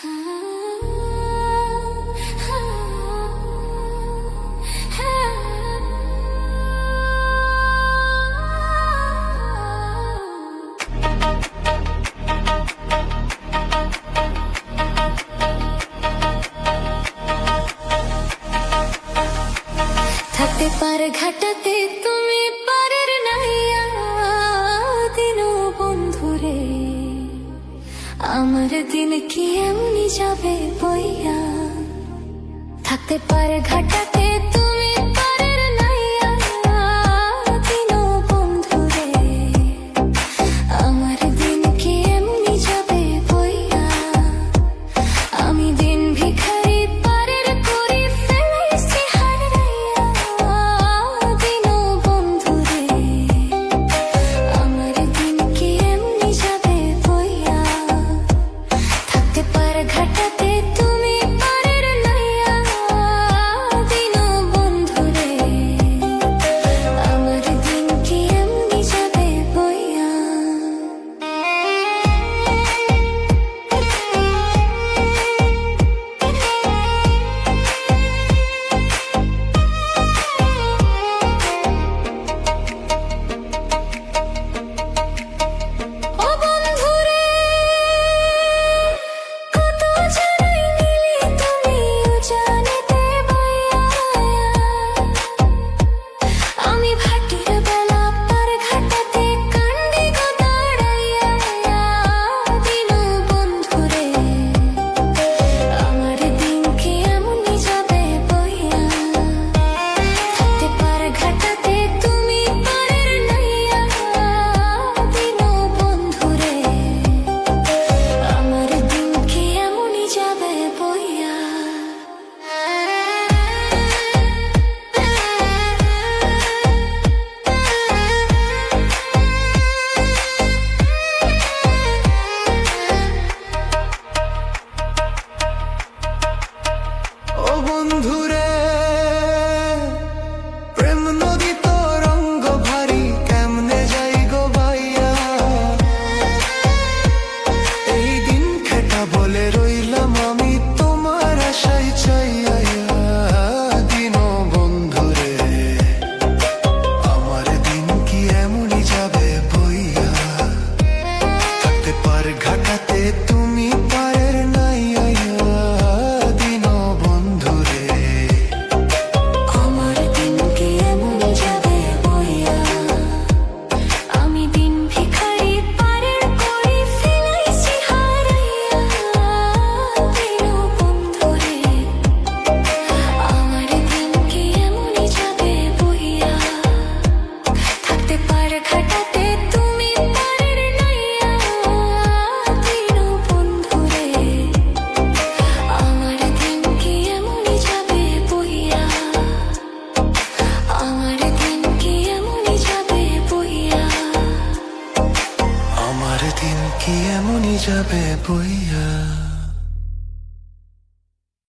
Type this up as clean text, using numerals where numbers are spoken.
থাকতে পারে ঘাটাতে তুমি পারের নাইয়া দিন বন্ধুরে, আমার দিন কি এমনি যাবে বইয়া। থাকতে পারে ঘাটাতে তুমি পারের নাইয়া দিন বন্ধুরে, আমার দিন কি এমনি যাবে বইয়া। আমি দিন ভিখারি পারের করি ফেলাইছি হারাইয়া দিন বন্ধুরে, আমার দিন কি এমনি যাবে বইয়া। থাকতে পারে ঘাটাতে তুমি পারের নাইয়া দিন বন্ধুরে, আমার দিন কি এমনি যাবে বইয়া। ও বন্ধুরে, কত জানাই নিলি তুমি জানিতে বইয়া। আমি ভাটির বেলা পার ঘাটাতে কান্দি গো দাঁড়াইয়া দিন বন্ধুরে, আমার দিন কি এমনি যাবে বইয়া। থাকতে পার ঘাটাতে তুমি পারের নাইয়া দিন বন্ধুরে, আমার দিন কি এমনি যাবে বইয়া। ও বন্ধুরে, প্রেম নদী তো রঙ্গ ভারী, কেমনে যাই গো বাইয়া। এই দিন খেটা বলে রইলাম আমি তোমার আশায় চাইয়া দিন বন্ধুরে, আমার দিন কি এমনি যাবে বইয়া। থাকতে পার ঘাটাতে তুমি পারের নাইয়া দিন বন্ধুরে, আমার দিন কি এমনি যাবে বইয়া। আমি দিন ভিখারি পারের করি ফেলাইছি হারাইয়া দিন বন্ধুরে, আমার দিন কি এমনি যাবে বইয়া। থাকতে পারে ঘাটাতে তুমি পারের নাইয়া দিন বন্ধুরে, আমার দিন কি এমনি যাবে বইয়া। আমার দিন কি এমনি যাবে বইয়া। আমার দিন কি এমনি যাবে বইয়া।